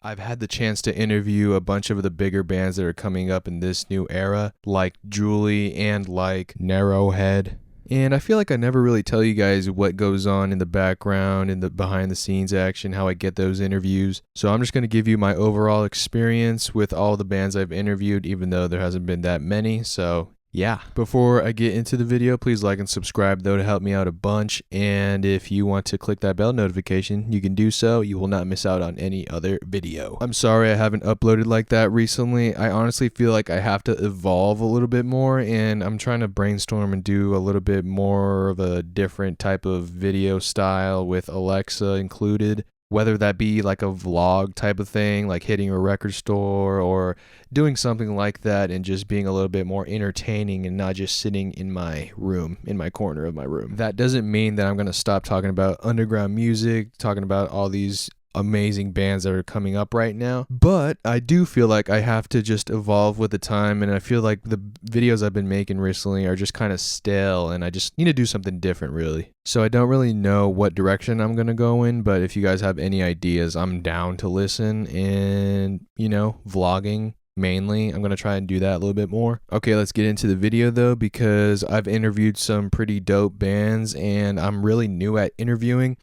I've had the chance to interview a bunch of the bigger bands that are coming up in this new era, like Julie and like Narrowhead. And I feel like I never really tell you guys what goes on in the background, in the behind the scenes action, how I get those interviews. So I'm just going to give you my overall experience with all the bands I've interviewed, even though there hasn't been that many. So yeah. Before I get into the video, please like and subscribe though to help me out a bunch. And if you want to click that bell notification, you can do so. You will not miss out on any other video. I'm sorry I haven't uploaded like that recently. I honestly feel like I have to evolve a little bit more, and I'm trying to brainstorm and do a little bit more of a different type of video style with Alexa included. Whether that be like a vlog type of thing, like hitting a record store or doing something like that and just being a little bit more entertaining and not just sitting in my room, in my corner of my room. That doesn't mean that I'm going to stop talking about underground music, talking about all these amazing bands that are coming up right now, but I do feel like I have to just evolve with the time, and I feel like the videos I've been making recently are just kind of stale, and I just need to do something different really. So I don't really know what direction I'm gonna go in, but if you guys have any ideas, I'm down to listen. And vlogging mainly, I'm gonna try and do that a little bit more. Okay, let's get into the video though, because I've interviewed some pretty dope bands and I'm really new at interviewing.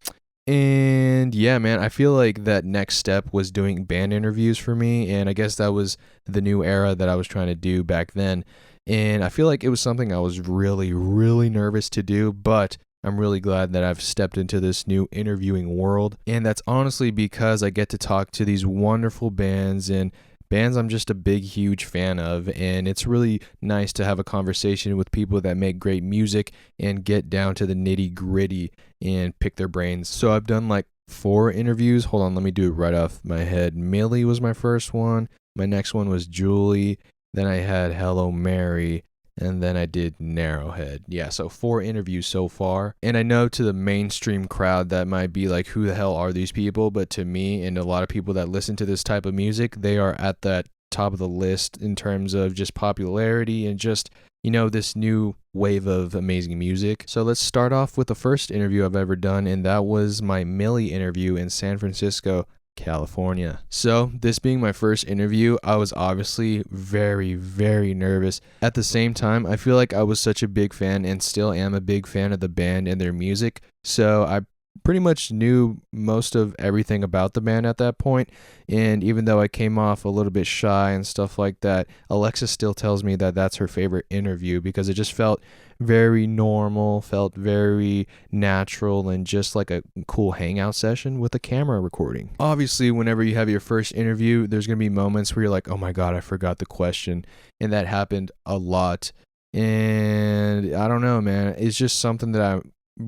And yeah, man, I feel like that next step was doing band interviews for me. And I guess that was the new era that I was trying to do back then. And I feel like it was something I was really, really nervous to do, but I'm really glad that I've stepped into this new interviewing world. And that's honestly because I get to talk to these wonderful bands and bands I'm just a big, huge fan of. And it's really nice to have a conversation with people that make great music and get down to the nitty gritty and pick their brains. So I've done like 4 interviews. Hold on, let me do it right off my head. Millie was my first one. My next one was Julie. Then I had Hello Mary. And then I did Narrowhead. Yeah, so 4 interviews so far. And I know to the mainstream crowd that might be like, who the hell are these people? But to me and a lot of people that listen to this type of music, they are at that top of the list in terms of just popularity and just, this new wave of amazing music. So let's start off with the first interview I've ever done, and that was my Millie interview in San Francisco, California. So this being my first interview, I was obviously very, very nervous. At the same time, I feel like I was such a big fan and still am a big fan of the band and their music. So I pretty much knew most of everything about the band at that point. And even though I came off a little bit shy and stuff like that, Alexa still tells me that that's her favorite interview because it just felt very normal, felt very natural, and just like a cool hangout session with a camera recording. Obviously, whenever you have your first interview, there's going to be moments where you're like, oh my God, I forgot the question. And that happened a lot. And I don't know, man. It's just something that I've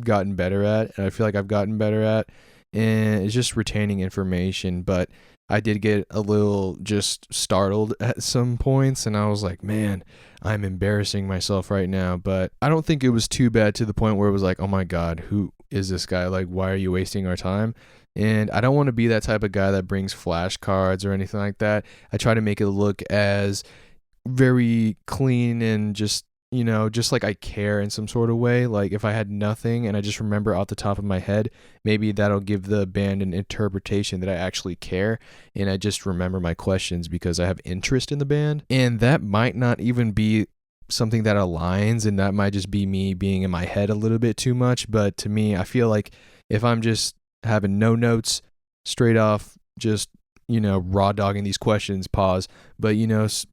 gotten better at, and I feel like I've gotten better at, and it's just retaining information. But I did get a little just startled at some points, and I was like, man, I'm embarrassing myself right now. But I don't think it was too bad to the point where it was like, oh my God, who is this guy? Like, why are you wasting our time? And I don't want to be that type of guy that brings flashcards or anything like that. I try to make it look as very clean and just just like I care in some sort of way. Like if I had nothing and I just remember off the top of my head, maybe that'll give the band an interpretation that I actually care, and I just remember my questions because I have interest in the band. And that might not even be something that aligns, and that might just be me being in my head a little bit too much. But to me, I feel like if I'm just having no notes, straight off, just raw dogging these questions, pause, but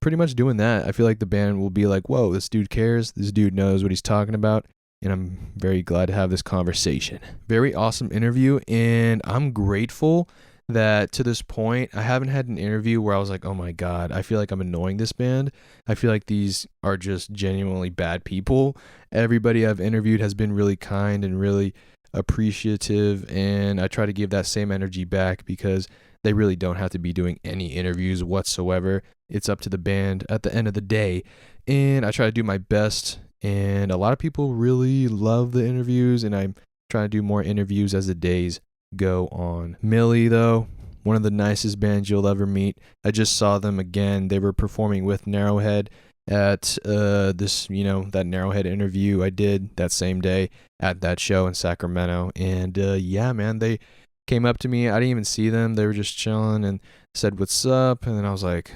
pretty much doing that, I feel like the band will be like, whoa, this dude cares, this dude knows what he's talking about, and I'm very glad to have this conversation. Very awesome interview, and I'm grateful that to this point, I haven't had an interview where I was like, oh my God, I feel like I'm annoying this band. I feel like these are just genuinely bad people. Everybody I've interviewed has been really kind and really appreciative, and I try to give that same energy back because they really don't have to be doing any interviews whatsoever. It's up to the band at the end of the day. And I try to do my best. And a lot of people really love the interviews. And I'm trying to do more interviews as the days go on. Millie, though, one of the nicest bands you'll ever meet. I just saw them again. They were performing with Narrowhead at that Narrowhead interview I did that same day at that show in Sacramento. And yeah, man, they came up to me. I didn't even see them. They were just chilling, and said what's up, and then I was like,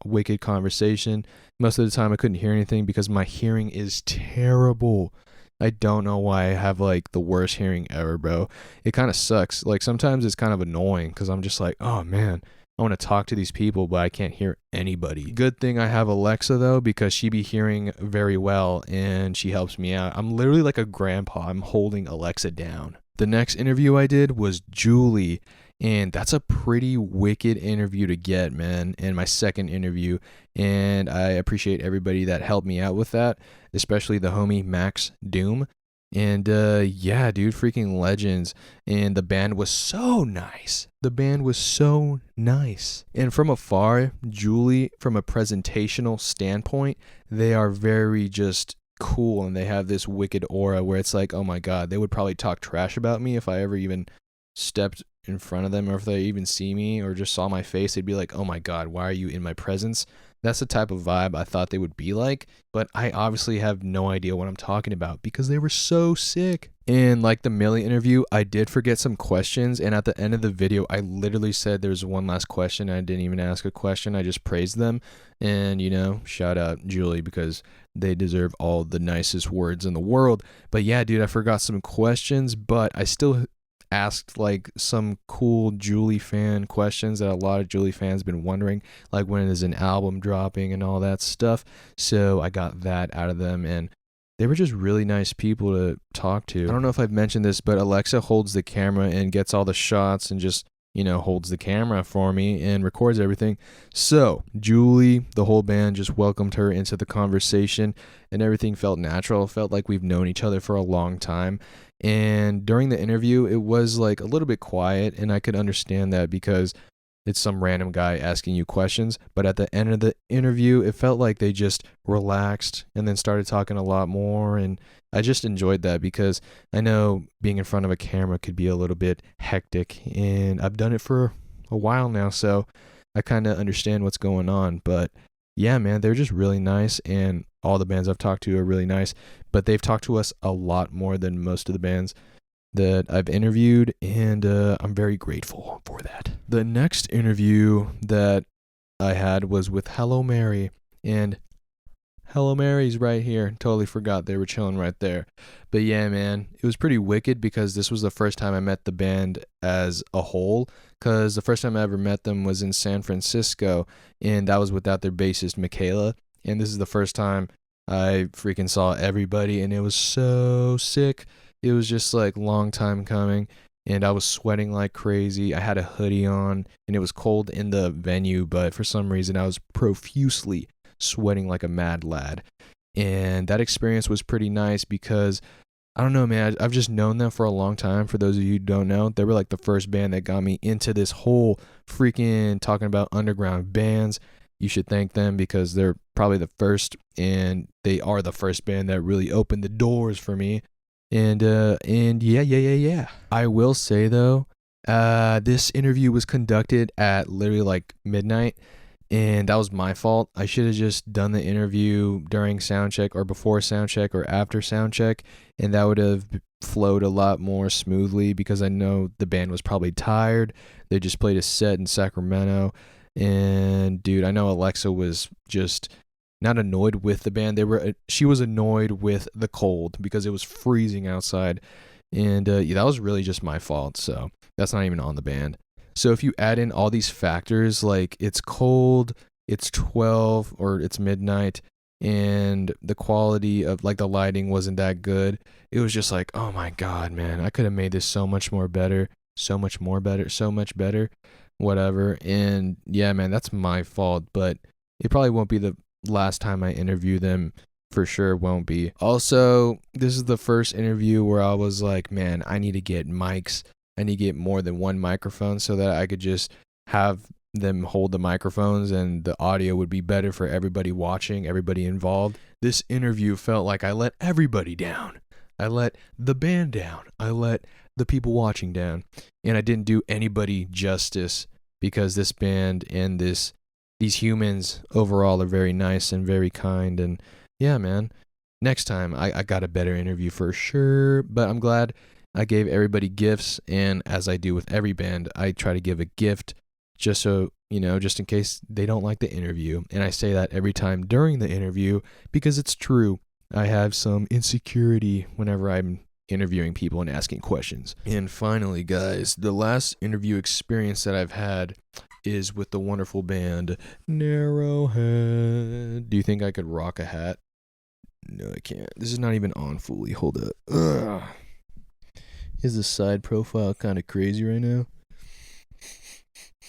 wicked conversation. Most of the time I couldn't hear anything because my hearing is terrible. I don't know why I have like the worst hearing ever, bro. It kind of sucks. Like sometimes it's kind of annoying because I'm just like, oh man, I want to talk to these people, but I can't hear anybody. Good thing I have Alexa though, because she be hearing very well and she helps me out. I'm literally like a grandpa. I'm holding Alexa down. The next interview I did was Julie, and that's a pretty wicked interview to get, man. And my second interview, and I appreciate everybody that helped me out with that, especially the homie Max Doom. And yeah, dude, freaking legends. And the band was so nice. The band was so nice. And from afar, Julie, from a presentational standpoint, they are very just cool, and they have this wicked aura where it's like, oh my god, they would probably talk trash about me if I ever even stepped in front of them, or if they even see me or just saw my face, they'd be like, oh my god, why are you in my presence? That's the type of vibe I thought they would be like, but I obviously have no idea what I'm talking about because they were so sick. In like the Millie interview, I did forget some questions, and at the end of the video, I literally said there's one last question. I didn't even ask a question. I just praised them, and you know, shout out Julie because they deserve all the nicest words in the world. But yeah, dude, I forgot some questions, but I still asked like some cool Julie fan questions that a lot of Julie fans been wondering, like when is an album dropping and all that stuff. So I got that out of them, and they were just really nice people to talk to. I don't know if I've mentioned this, but Alexa holds the camera and gets all the shots and just, you know, holds the camera for me and records everything. So Julie, the whole band just welcomed her into the conversation, and everything felt natural. It felt like we've known each other for a long time. And during the interview, it was like a little bit quiet, and I could understand that because it's some random guy asking you questions. But at the end of the interview, it felt like they just relaxed and then started talking a lot more. And I just enjoyed that because I know being in front of a camera could be a little bit hectic, and I've done it for a while now, so I kind of understand what's going on. But yeah, man, they're just really nice, and all the bands I've talked to are really nice, but they've talked to us a lot more than most of the bands that I've interviewed, and I'm very grateful for that. The next interview that I had was with Hello Mary, and Hello Mary's right here. Totally forgot they were chilling right there. But yeah, man, it was pretty wicked because this was the first time I met the band as a whole, because the first time I ever met them was in San Francisco, and that was without their bassist Michaela, and this is the first time I freaking saw everybody, and it was so sick. It was just like long time coming, and I was sweating like crazy. I had a hoodie on, and it was cold in the venue, but for some reason I was profusely sweating like a mad lad. And that experience was pretty nice because, I don't know, man, I've just known them for a long time. For those of you who don't know, they were like the first band that got me into this whole freaking talking about underground bands. You should thank them because they're probably the first, and they are the first band that really opened the doors for me. And yeah. I will say though, this interview was conducted at literally like midnight, and that was my fault. I should have just done the interview during soundcheck or before soundcheck or after soundcheck, and that would have flowed a lot more smoothly because I know the band was probably tired. They just played a set in Sacramento, and dude, I know Alexa was just not annoyed with the band. She was annoyed with the cold because it was freezing outside, and yeah, that was really just my fault. So that's not even on the band. So if you add in all these factors, like it's cold, it's 12 or it's midnight, and the quality of like the lighting wasn't that good, it was just like, oh my god, man, I could have made this so much more better, so much more better, so much better, whatever. And yeah, man, that's my fault, but it probably won't be the last time I interview them. For sure won't be. Also, this is the first interview where I was like, man, I need to get mics. I need to get more than one microphone so that I could just have them hold the microphones and the audio would be better for everybody watching, everybody involved. This interview felt like I let everybody down. I let the band down. I let the people watching down. And I didn't do anybody justice because this band and these humans overall are very nice and very kind. And yeah, man, next time I got a better interview for sure. But I'm glad I gave everybody gifts, and as I do with every band, I try to give a gift just so just in case they don't like the interview. And I say that every time during the interview because it's true. I have some insecurity whenever I'm interviewing people and asking questions. And finally, guys, the last interview experience that I've had is with the wonderful band Narrowhead. Do you think I could rock a hat? No, I can't. This is not even on fully. Hold up. Ugh. Is the side profile kind of crazy right now?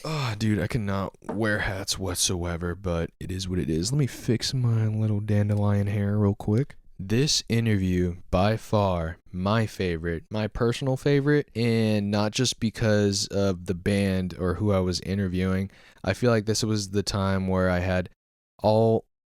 Oh, dude, I cannot wear hats whatsoever, but it is what it is. Let me fix my little dandelion hair real quick. This interview, by far, my favorite, my personal favorite, and not just because of the band or who I was interviewing. I feel like this was the time where I had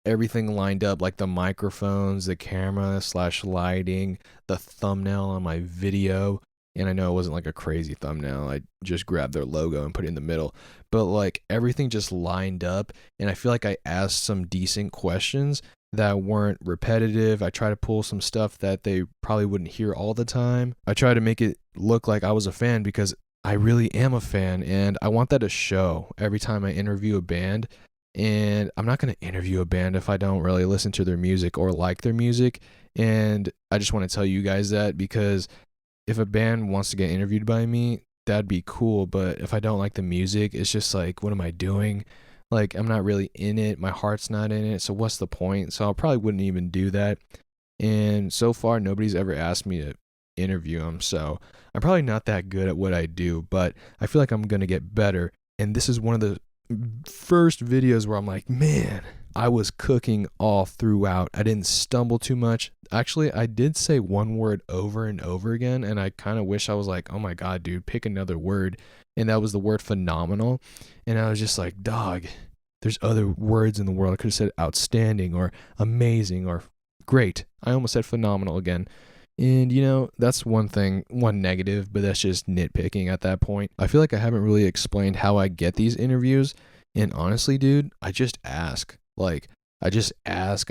everything lined up, like the microphones, the camera / lighting, the thumbnail on my video. And I know it wasn't like a crazy thumbnail. I just grabbed their logo and put it in the middle. But like everything just lined up. And I feel like I asked some decent questions that weren't repetitive. I try to pull some stuff that they probably wouldn't hear all the time. I try to make it look like I was a fan because I really am a fan. And I want that to show every time I interview a band. And I'm not going to interview a band if I don't really listen to their music or like their music. And I just want to tell you guys that because if a band wants to get interviewed by me, that'd be cool. But if I don't like the music, it's just like, what am I doing? Like, I'm not really in it. My heart's not in it. So what's the point? So I probably wouldn't even do that. And so far, nobody's ever asked me to interview them. So I'm probably not that good at what I do, but I feel like I'm going to get better. And this is one of the first videos where I'm like, man, I was cooking all throughout. I didn't stumble too much. Actually, I did say one word over and over again, and I kind of wish I was like, oh my God, dude, pick another word. And that was the word phenomenal. And I was just like, dog, there's other words in the world. I could have said outstanding or amazing or great. I almost said phenomenal again. And, that's one negative, but that's just nitpicking at that point. I feel like I haven't really explained how I get these interviews. And honestly, dude, I just ask. I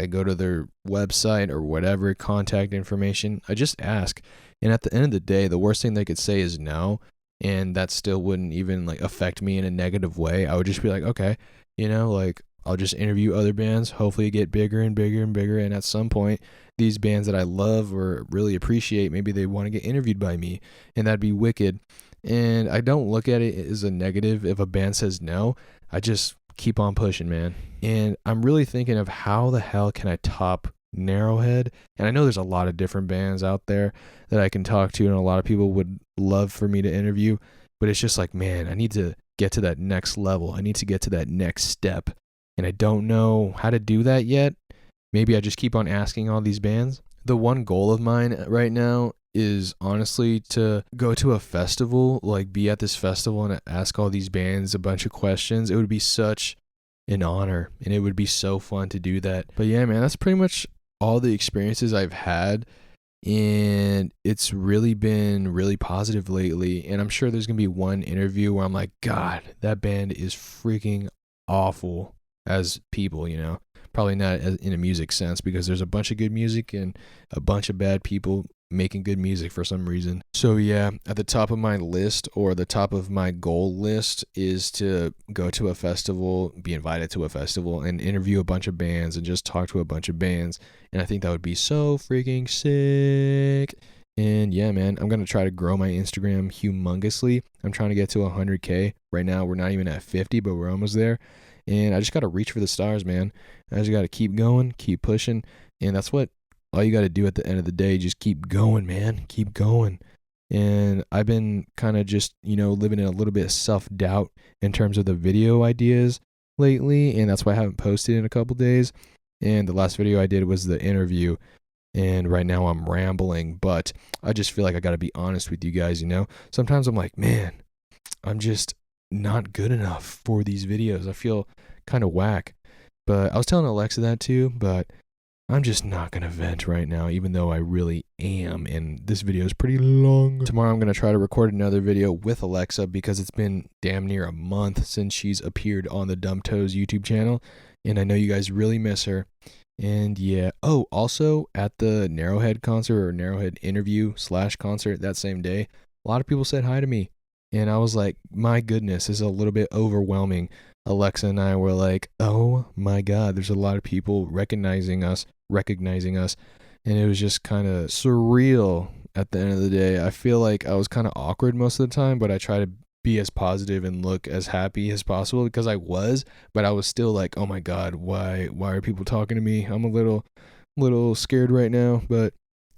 go to their website or whatever, contact information. I just ask. And at the end of the day, the worst thing they could say is no. And that still wouldn't even like affect me in a negative way. I would just be like, okay, I'll just interview other bands, hopefully get bigger and bigger and bigger. And at some point, these bands that I love or really appreciate, maybe they want to get interviewed by me, and that'd be wicked. And I don't look at it as a negative if a band says no. I just keep on pushing, man. And I'm really thinking of how the hell can I top Narrowhead? And I know there's a lot of different bands out there that I can talk to, and a lot of people would love for me to interview. But it's just like, man, I need to get to that next level. I need to get to that next step. And I don't know how to do that yet. Maybe I just keep on asking all these bands. The one goal of mine right now is honestly to go to a festival, like be at this festival and ask all these bands a bunch of questions. It would be such an honor and it would be so fun to do that. But yeah, man, that's pretty much all the experiences I've had. And it's really been really positive lately. And I'm sure there's going to be one interview where I'm like, God, that band is freaking awful as people, Probably not in a music sense because there's a bunch of good music and a bunch of bad people making good music for some reason. So yeah, at the top of my list or the top of my goal list is to go to a festival, be invited to a festival and interview a bunch of bands and just talk to a bunch of bands. And I think that would be so freaking sick. And yeah, man, I'm going to try to grow my Instagram humongously. I'm trying to get to 100K. Right now, we're not even at 50, but we're almost there. And I just got to reach for the stars, man. I just got to keep going, keep pushing. And that's what all you got to do at the end of the day. Just keep going, man. Keep going. And I've been kind of just, living in a little bit of self-doubt in terms of the video ideas lately. And that's why I haven't posted in a couple days. And the last video I did was the interview. And right now I'm rambling. But I just feel like I got to be honest with you guys, Sometimes I'm like, man, I'm just not good enough for these videos. I feel kind of whack. But I was telling Alexa that too, but I'm just not going to vent right now, even though I really am. And this video is pretty long. Tomorrow I'm going to try to record another video with Alexa because it's been damn near a month since she's appeared on the Dumptoes YouTube channel. And I know you guys really miss her. And yeah. Oh, also at the Narrowhead concert or Narrowhead interview / concert that same day, a lot of people said hi to me. And I was like, my goodness, this is a little bit overwhelming. Alexa and I were like, oh my God, there's a lot of people recognizing us, and it was just kind of surreal at the end of the day. I feel like I was kind of awkward most of the time, but I try to be as positive and look as happy as possible because I was, but I was still like, oh my God, why are people talking to me? I'm a little scared right now, but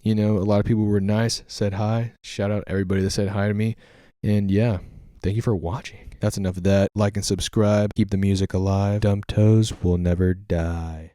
a lot of people were nice, said hi. Shout out everybody that said hi to me. And yeah, thank you for watching. That's enough of that. Like and subscribe. Keep the music alive. Dumptoes will never die.